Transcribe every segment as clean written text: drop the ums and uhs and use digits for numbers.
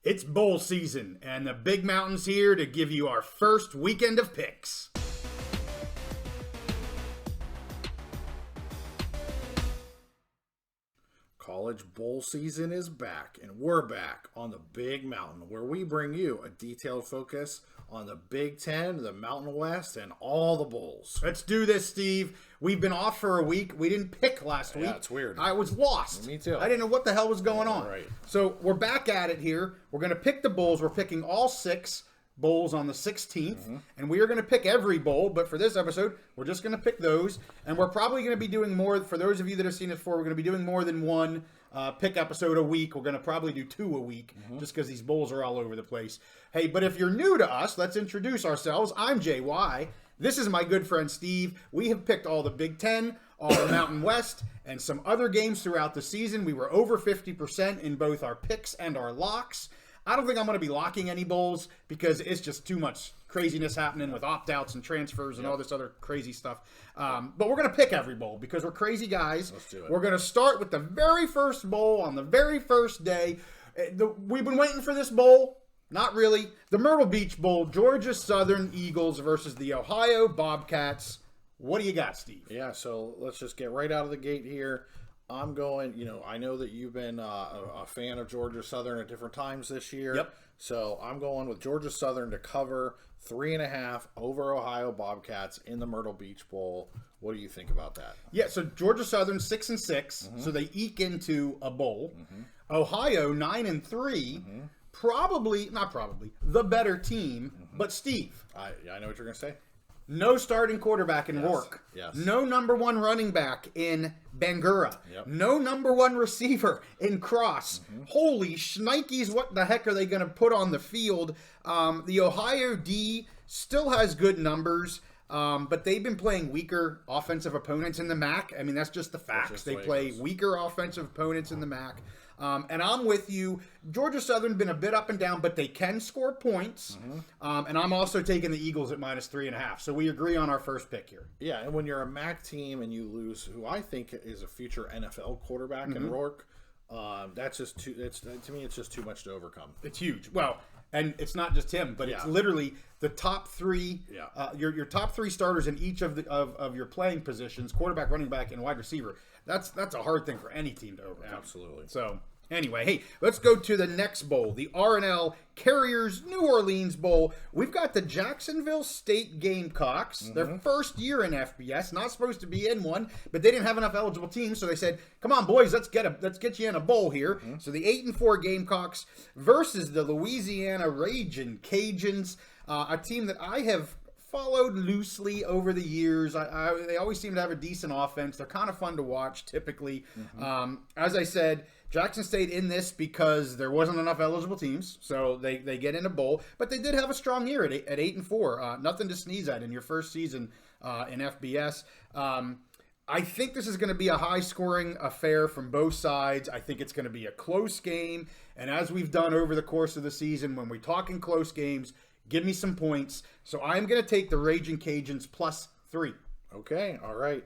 It's bowl season, and the Big Mountain's here to give you our first weekend of picks. College bowl season is back, and we're back on the Big Mountain, where we bring you a detailed focus on the Big Ten, the Mountain West, and all the bowls. Let's do this, Steve. We've been off for a week. We didn't pick last week. Yeah, it's weird. I was lost. Me too. I didn't know what the hell was going on. Right. So we're back at it here. We're going to pick the bowls. We're picking all 6 bowls on the 16th, and we are going to pick every bowl, but for this episode, we're just going to pick those, and we're probably going to be doing more, for those of you that have seen it before, we're going to be doing more than one pick episode a week. We're going to probably do 2 a week, just because these bowls are all over the place. Hey, but if you're new to us, let's introduce ourselves. I'm JY. This is my good friend Steve. We have picked all the Big Ten, all the Mountain West, and some other games throughout the season. We were over 50% in both our picks and our locks. I don't think I'm going to be locking any bowls because it's just too much craziness happening with opt-outs and transfers and all this other crazy stuff. But we're going to pick every bowl because we're crazy guys. Let's do it. We're going to start with the very first bowl on the very first day. We've been waiting for this bowl. Not really. The Myrtle Beach Bowl, Georgia Southern Eagles versus the Ohio Bobcats. What do you got, Steve? Yeah, so let's just get right out of the gate here. I'm going, I know that you've been a fan of Georgia Southern at different times this year. Yep. So I'm going with Georgia Southern to cover 3.5 over Ohio Bobcats in the Myrtle Beach Bowl. What do you think about that? Yeah, so Georgia Southern 6-6, so they eke into a bowl. Ohio 9-3, the better team. But Steve, I know what you're going to say. No starting quarterback in Rourke. Yes. No number 1 running back in Bangura. Yep. No number 1 receiver in Cross. Holy shnikes, what the heck are they going to put on the field? The Ohio D still has good numbers, but they've been playing weaker offensive opponents in the MAC. I mean, that's just the facts. They play weaker offensive opponents in the MAC. And I'm with you. Georgia Southern been a bit up and down, but they can score points. And I'm also taking the Eagles at -3.5. So we agree on our first pick here. Yeah, and when you're a MAC team and you lose, who I think is a future NFL quarterback in Rourke, that's just too. To me, it's just too much to overcome. It's huge. Well, and it's not just him, but it's literally the top 3. Your top 3 starters in each of your playing positions: quarterback, running back, and wide receiver. That's a hard thing for any team to overcome. Absolutely. So anyway, hey, let's go to the next bowl, the R&L Carriers New Orleans Bowl. We've got the Jacksonville State Gamecocks, their first year in FBS, not supposed to be in one, but they didn't have enough eligible teams, so they said, "Come on, boys, let's get you in a bowl here." So the 8-4 Gamecocks versus the Louisiana Ragin' Cajuns, a team that I have followed loosely over the years. They always seem to have a decent offense. They're kind of fun to watch, typically. As I said, Jackson State in this because there wasn't enough eligible teams, so they get in a bowl. But they did have a strong year at 8-4. Nothing to sneeze at in your first season in FBS. I think this is going to be a high-scoring affair from both sides. I think it's going to be a close game. And as we've done over the course of the season, when we're talking close games, give me some points. So I'm going to take the Ragin' Cajuns +3. Okay, all right.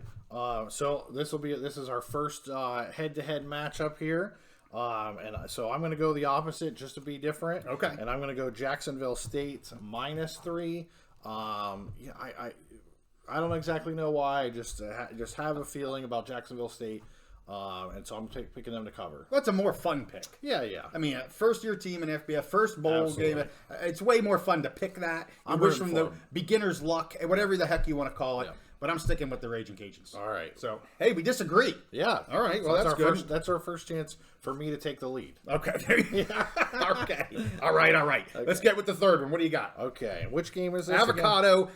So this is our first head-to-head matchup here. And so I'm going to go the opposite just to be different. Okay. And I'm going to go Jacksonville State -3. I don't exactly know why. I just have a feeling about Jacksonville State. And so I'm picking them to cover. That's a more fun pick. Yeah. I mean, first-year team in FBS, first bowl Absolutely. game. It's way more fun to pick that. I wish from the beginner's luck, whatever the heck you want to call it. Yeah. But I'm sticking with the Ragin' Cajuns. All right. So, hey, we disagree. Yeah. All right. Well, So that's good. That's our first chance for me to take the lead. Okay. Okay. All right. Let's get with the third one. What do you got? Okay. Which game is this? Avocado.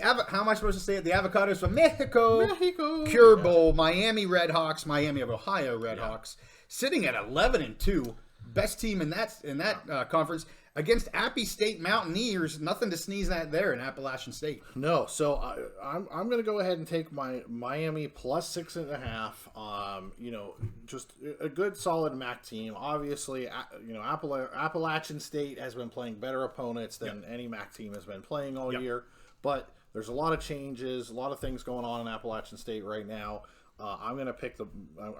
How am I supposed to say it? The Avocados from Mexico. Cure Bowl. Miami Redhawks. Miami of Ohio Redhawks. Sitting at 11-2. Best team in that conference. Against Appy State Mountaineers, nothing to sneeze at there in Appalachian State. No, so I'm going to go ahead and take my Miami +6.5. Just a good solid MAC team. Obviously, Appalachian State has been playing better opponents than any MAC team has been playing all year. But there's a lot of changes, a lot of things going on in Appalachian State right now. I'm going to pick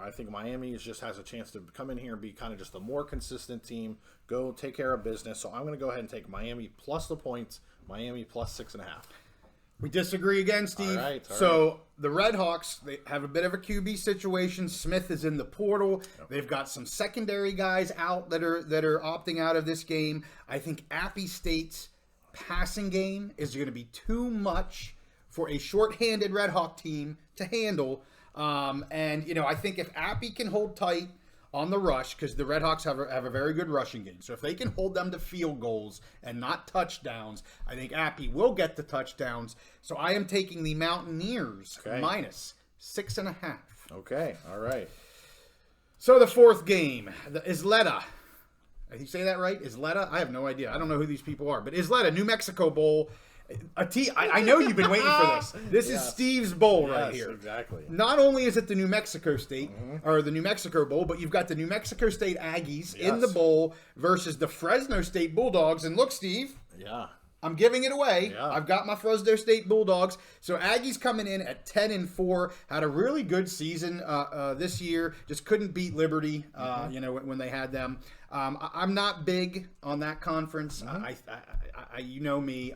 I think Miami just has a chance to come in here and be kind of just a more consistent team, go take care of business. So I'm going to go ahead and take Miami plus the points, Miami plus 6.5. We disagree again, Steve. All right. The Red Hawks, they have a bit of a QB situation. Smith is in the portal. Yep. They've got some secondary guys out that are opting out of this game. I think Appy State's passing game is going to be too much for a shorthanded Red Hawk team to handle. I think if Appy can hold tight on the rush, because the Red Hawks have a very good rushing game. So if they can hold them to field goals and not touchdowns, I think Appy will get the touchdowns. So I am taking the Mountaineers minus 6.5. Okay, all right. So the fourth game, the Isleta. Did you say that right? Isleta? I have no idea. I don't know who these people are. But Isleta, New Mexico Bowl. I know you've been waiting for this. This is Steve's bowl right here. Exactly. Not only is it the New Mexico State or the New Mexico Bowl, but you've got the New Mexico State Aggies in the bowl versus the Fresno State Bulldogs. And look, Steve. Yeah. I'm giving it away. Yeah. I've got my Fresno State Bulldogs. So Aggies coming in at 10-4, had a really good season this year. Just couldn't beat Liberty, when they had them. I'm not big on that conference. I you know me.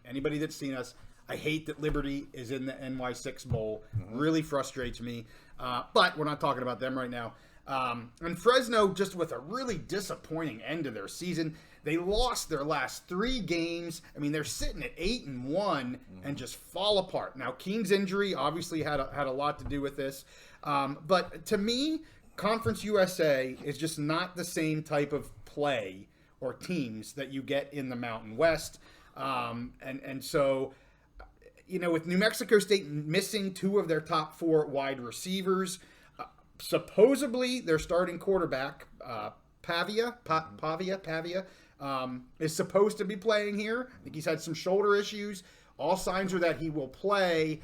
Anybody that's seen us, I hate that Liberty is in the NY6 Bowl. Really frustrates me. But we're not talking about them right now. And Fresno, just with a really disappointing end to their season, they lost their last 3 games. I mean, they're sitting at 8-1 and just fall apart. Now, Keene's injury obviously had a lot to do with this. But to me, Conference USA is just not the same type of play or teams that you get in the Mountain West. So, with New Mexico State missing 2 of their top 4 wide receivers, supposedly their starting quarterback, Pavia, is supposed to be playing here. I think he's had some shoulder issues. All signs are that he will play.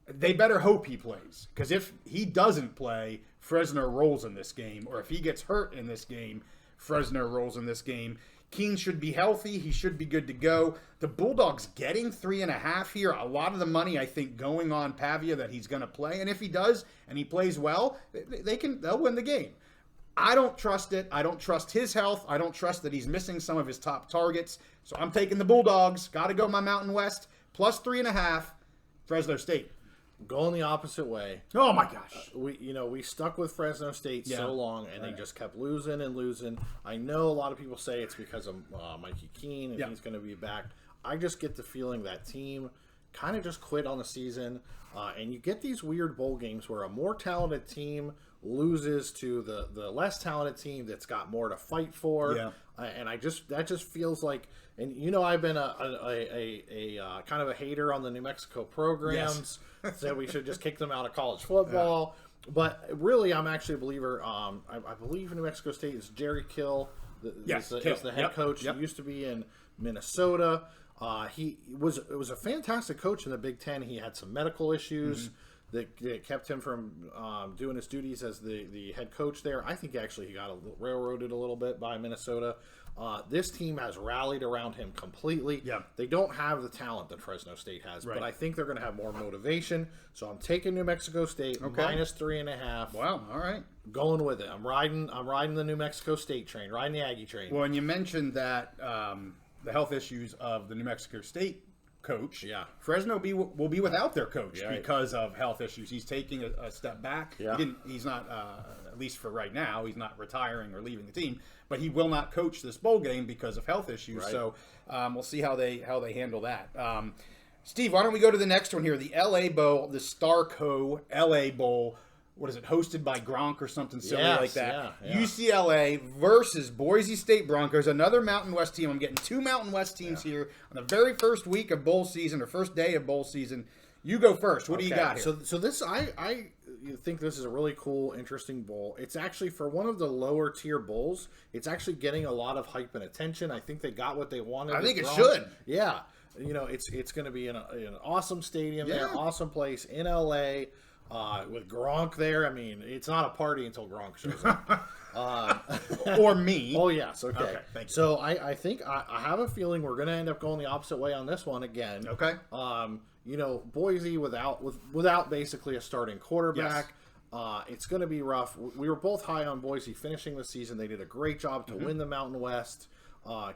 They better hope he plays, because if he doesn't play, Fresno rolls in this game. Or if he gets hurt in this game, Fresno rolls in this game. Keene should be healthy. He should be good to go. The Bulldogs getting 3.5 here. A lot of the money, I think, going on Pavia that he's going to play. And if he does and he plays well, they'll win the game. I don't trust it. I don't trust his health. I don't trust that he's missing some of his top targets. So I'm taking the Bulldogs. Got to go my Mountain West. Plus 3.5. Fresno State. Going the opposite way. Oh my gosh. We stuck with Fresno State so long, and they just kept losing and losing. I know a lot of people say it's because of Mikey Keene, and he's going to be back. I just get the feeling that team kind of just quit on the season, and you get these weird bowl games where a more talented team loses to the less talented team that's got more to fight for. Yeah. And that just feels like, and I've been a kind of a hater on the New Mexico programs. Yes. Said we should just kick them out of college football. Yeah. But really, I'm actually a believer. I believe New Mexico State is Jerry Kill, is the head coach. Yep. He used to be in Minnesota. It was a fantastic coach in the Big Ten. He had some medical issues that kept him from doing his duties as the head coach there. I think actually he got railroaded a little bit by Minnesota. This team has rallied around him completely. Yeah. They don't have the talent that Fresno State has, but I think they're going to have more motivation. So I'm taking New Mexico State minus 3.5. Wow, all right. Going with it. I'm riding the New Mexico State train, riding the Aggie train. Well, and you mentioned that the health issues of the New Mexico State coach. Yeah. Fresno will be without their coach because of health issues. He's taking a step back. Yeah. He's not, at least for right now, he's not retiring or leaving the team, but he will not coach this bowl game because of health issues. Right. So we'll see how they handle that. Steve, why don't we go to the next one here? The LA Bowl, the Starco LA Bowl. What is it, hosted by Gronk or something silly like that? Yeah. UCLA versus Boise State Broncos, another Mountain West team. I'm getting 2 Mountain West teams here on the very first week of bowl season, or first day of bowl season. You go first. What do you got here? So this, I think this is a really cool, interesting bowl. It's actually, for one of the lower tier bowls, it's actually getting a lot of hype and attention. I think they got what they wanted. I think it should. Yeah. It's going to be in an awesome stadium there, awesome place in LA. With Gronk there, I mean, it's not a party until Gronk shows up. Or me. Oh, yes. Okay. Thank you. So I think I have a feeling we're going to end up going the opposite way on this one again. Okay. Boise without basically a starting quarterback. Yes. It's going to be rough. We were both high on Boise finishing the season. They did a great job to win the Mountain West.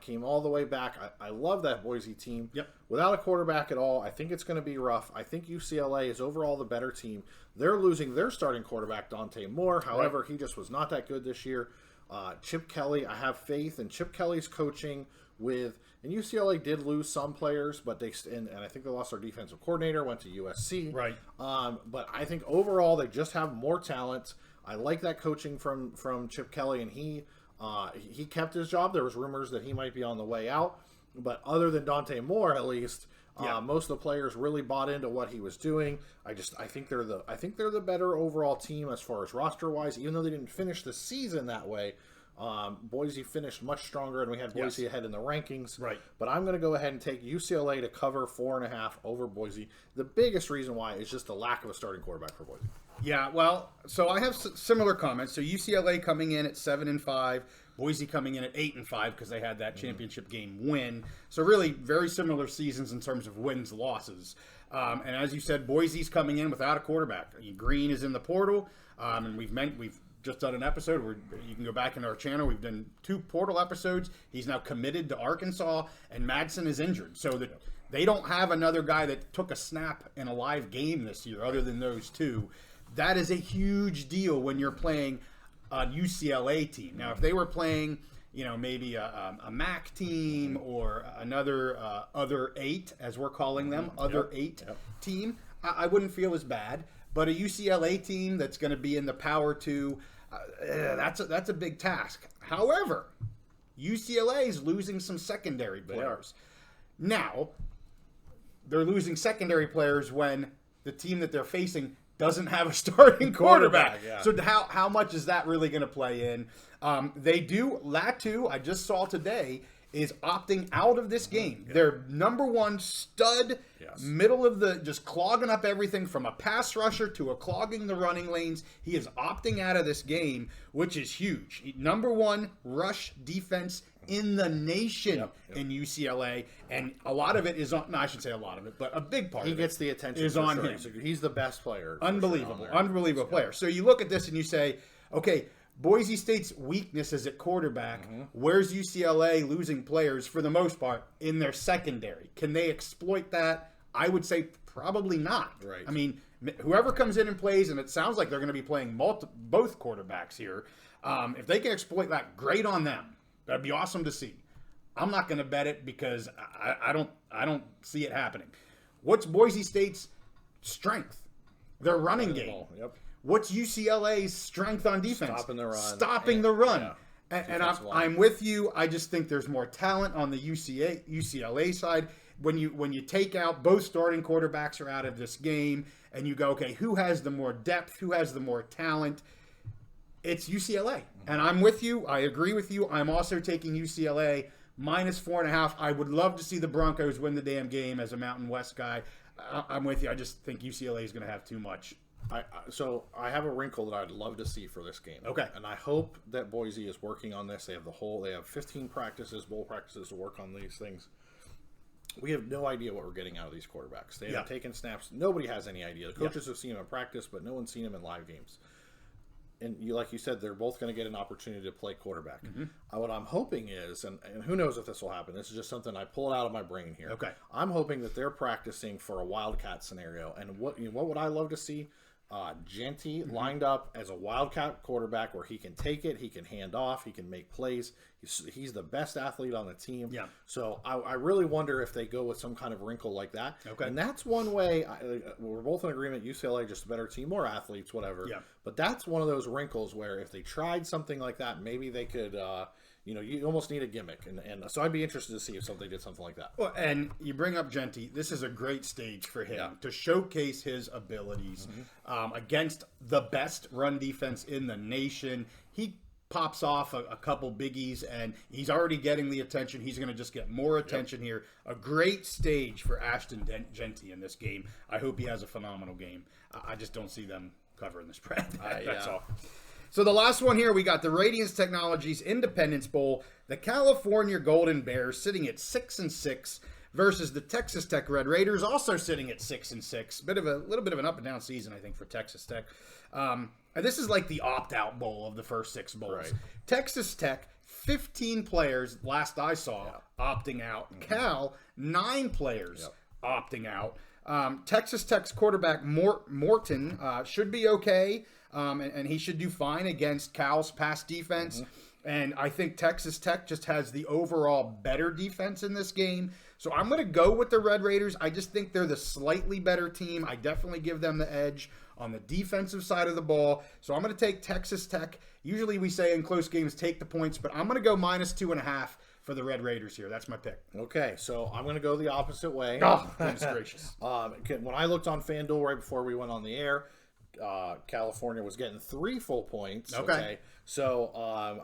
Came all the way back. I love that Boise team. Yep. Without a quarterback at all, I think it's going to be rough. I think UCLA is overall the better team. They're losing their starting quarterback, Dante Moore. However, he just was not that good this year. Chip Kelly, I have faith in Chip Kelly's coaching and UCLA did lose some players, but and I think they lost their defensive coordinator, went to USC. Right. But I think overall they just have more talent. I like that coaching from Chip Kelly, and he kept his job. There was rumors that he might be on the way out, but other than Dante Moore, at least, most of the players really bought into what he was doing. I think they're the better overall team as far as roster wise. Even though they didn't finish the season that way, Boise finished much stronger, and we had Boise ahead in the rankings. Right. But I'm going to go ahead and take UCLA to cover 4.5 over Boise. The biggest reason why is just the lack of a starting quarterback for Boise. Yeah, well, so I have similar comments. So UCLA coming in at 7-5, Boise coming in at 8-5 because they had that championship game win. So really very similar seasons in terms of wins, losses. And as you said, Boise's coming in without a quarterback. Green is in the portal, and we've just done an episode where you can go back into our channel. We've done 2 portal episodes. He's now committed to Arkansas, and Madsen is injured. So that they don't have another guy that took a snap in a live game this year other than those 2. That is a huge deal when you're playing a UCLA team. Now, if they were playing, maybe a MAC team or another other 8, as we're calling them, other 8 team, I wouldn't feel as bad. But a UCLA team that's going to be in the Power 2, that's a big task. However, UCLA is losing some secondary players. Now, they're losing secondary players when the team that they're facing doesn't have a starting quarterback. So how much is that really going to play in? They do. Latu, I just saw today, is opting out of this game. Their number 1 stud, middle of just clogging up everything from a pass rusher to a clogging the running lanes. He is opting out of this game, which is huge. Number 1 rush defense in the nation in UCLA, and a lot of it is on. No, I should say a lot of it, but a big part. He of gets it the attention. Is on him. He's the best player. Unbelievable player. So you look at this and you say, okay, Boise State's weakness is at quarterback. Where's UCLA losing players for the most part in their secondary? Can they exploit that? I would say probably not. Right. I mean, whoever comes in and plays, and it sounds like they're going to be playing both quarterbacks here. If they can exploit that, great on them. That'd be awesome to see. I'm not going to bet it because I don't see it happening. What's Boise State's strength? Their running game. What's UCLA's strength on defense? Stopping the run. Yeah. And I'm with you. I just think there's more talent on the UCLA side. When you take out both starting quarterbacks are out of this game, and you go, okay, who has the more depth? Who has the more talent? It's UCLA. And I'm with you. I agree with you. I'm also taking UCLA minus 4.5. I would love to see the Broncos win the damn game as a Mountain West guy. I'm with you. I just think UCLA is going to have too much. So I have a wrinkle that I'd love to see for this game. Okay. And I hope that Boise is working on this. They have 15 bowl practices to work on these things. We have no idea what we're getting out of these quarterbacks. They haven't taken snaps. Nobody has any idea. The coaches have seen them in practice, but no one's seen them in live games. And like you said, they're both going to get an opportunity to play quarterback. What I'm hoping is, and who knows if this will happen, this is just something I pull it out of my brain here. Okay. I'm hoping that they're practicing for a Wildcat scenario. And what would I love to see? Genty lined up as a Wildcat quarterback where he can take it, he can hand off, he can make plays. He's the best athlete on the team. Yeah. So I really wonder if they go with some kind of wrinkle like that. Okay. And that's one way. We're both in agreement. UCLA just a better team, more athletes, whatever. Yeah. But that's one of those wrinkles where if they tried something like that, maybe they could. You almost need a gimmick, and so I'd be interested to see if somebody did something like that. Well, and you bring up Genty. This is a great stage for him to showcase his abilities against the best run defense in the nation. He pops off a couple biggies, and he's already getting the attention. He's going to just get more attention here. A great stage for Ashton Genty in this game. I hope he has a phenomenal game. I just don't see them covering the spread. That's all. So the last one here, we got the Radiance Technologies Independence Bowl. The California Golden Bears sitting at 6-6 versus the Texas Tech Red Raiders, also sitting at 6-6. Little bit of an up and down season, I think, for Texas Tech. And this is like the opt-out bowl of the first 6 bowls. Right. Texas Tech, 15 players, last I saw, opting out. Cal, 9 players opting out. Texas Tech's quarterback Morton should be okay, and he should do fine against Cal's pass defense. And I think Texas Tech just has the overall better defense in this game. So I'm going to go with the Red Raiders. I just think they're the slightly better team. I definitely give them the edge on the defensive side of the ball. So I'm going to take Texas Tech. Usually we say in close games, take the points, but I'm going to go -2.5 for the Red Raiders here. That's my pick. Okay, so I'm going to go the opposite way. Oh, goodness gracious. When I looked on FanDuel right before we went on the air, California was getting 3 full points. Okay. So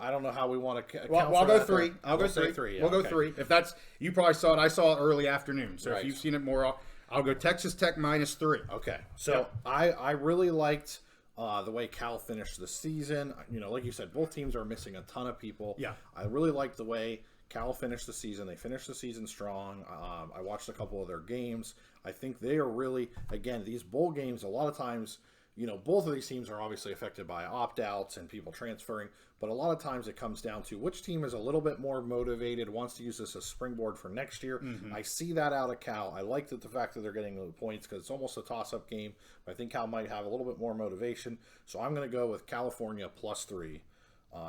I don't know how we want to well, I'll go 3. I'll go 3. 3. We'll go 3. If that's, you probably saw it. I saw it early afternoon. So if you've seen it more, I'll go Texas Tech -3. Okay. So I really liked the way Cal finished the season. You know, like you said, both teams are missing a ton of people. Yeah. I really liked the way Cal finished the season. They finished the season strong. I watched a couple of their games. I think they are really, again, these bowl games, a lot of times, you know, both of these teams are obviously affected by opt-outs and people transferring, but a lot of times it comes down to which team is a little bit more motivated, wants to use this as springboard for next year. I see that out of Cal. I like the fact that they're getting the points because it's almost a toss-up game. I think Cal might have a little bit more motivation, so I'm going to go with California +3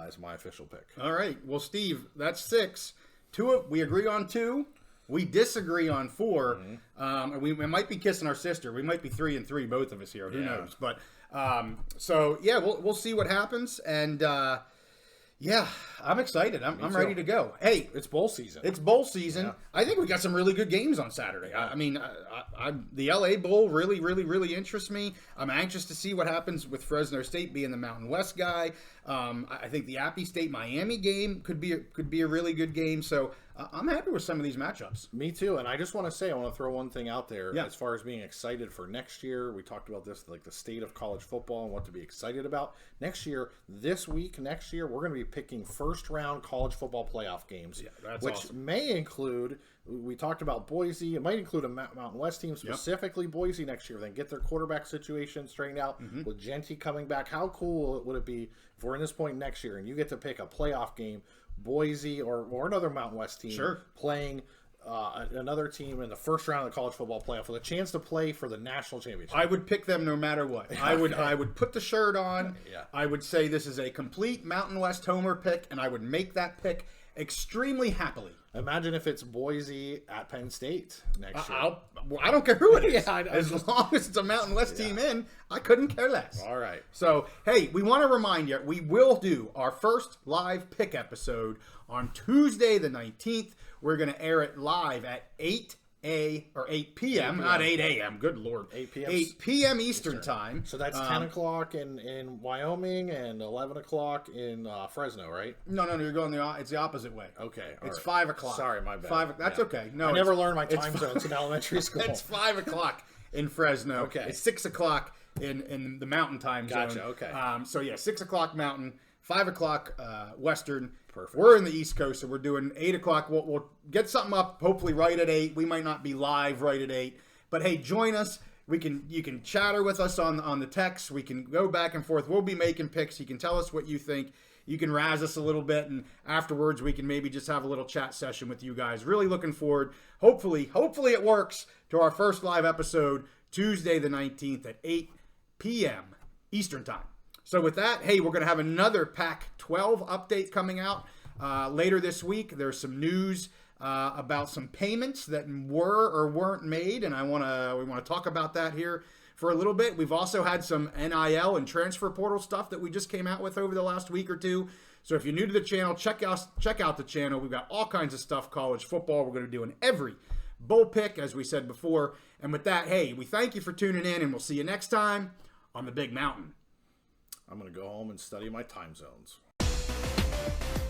as my official pick. All right. Well, Steve, that's 6. We agree on 2. We disagree on 4. We might be kissing our sister. We might be 3-3, both of us here. Who knows? But so yeah, we'll see what happens. And yeah, I'm excited. I'm ready to go. Hey, it's bowl season. It's bowl season. Yeah. I think we got some really good games on Saturday. Yeah. I mean, the LA Bowl really interests me. I'm anxious to see what happens with Fresno State being the Mountain West guy. I think the Appy State Miami game could be a really good game. So I'm happy with some of these matchups. Me too. And I just want to say, I want to throw one thing out there as far as being excited for next year. We talked about this, like the state of college football and what to be excited about next year. Next year, we're going to be picking first round college football playoff games, which awesome. May include. We talked about Boise. It might include a Mountain West team, specifically Boise next year. They get their quarterback situation straightened out with Genty coming back. How cool would it be if we're in this point next year and you get to pick a playoff game, Boise or another Mountain West team playing another team in the first round of the college football playoff with a chance to play for the national championship? I would pick them no matter what. I would put the shirt on. I would say this is a complete Mountain West homer pick, and I would make that pick extremely happily. Imagine if it's Boise at Penn State next year. I don't care who it is. As long as it's a Mountain West team in, I couldn't care less. All right. So, hey, we want to remind you, we will do our first live pick episode on Tuesday the 19th. We're going to air it live at 8 p.m. Not 8 a.m. Good Lord. 8 p.m. 8 p.m. Eastern time. So that's 10 o'clock in Wyoming and 11 o'clock in Fresno, right? No. You're going it's the opposite way. Okay. It's 5 o'clock. Sorry, my bad. That's okay. No, I never learned my time zones in elementary school. It's 5 o'clock in Fresno. Okay. It's 6 o'clock in the Mountain time zone. Gotcha. Okay. So yeah, 6 o'clock Mountain, 5 o'clock Western. Perfect. We're in the East Coast, so we're doing 8 o'clock. We'll get something up, hopefully right at 8. We might not be live right at 8. But hey, join us. You can chatter with us on the text. We can go back and forth. We'll be making picks. You can tell us what you think. You can razz us a little bit, and afterwards we can maybe just have a little chat session with you guys. Really looking forward. Hopefully it works, to our first live episode Tuesday the 19th at 8 p.m. Eastern time. So with that, hey, we're going to have another Pac-12 update coming out later this week. There's some news about some payments that were or weren't made, and we want to talk about that here for a little bit. We've also had some NIL and transfer portal stuff that we just came out with over the last week or two. So if you're new to the channel, check out the channel. We've got all kinds of stuff, college football. We're going to do in every bowl pick, as we said before. And with that, hey, we thank you for tuning in, and we'll see you next time on the Big Mountain. I'm going to go home and study my time zones. Bye.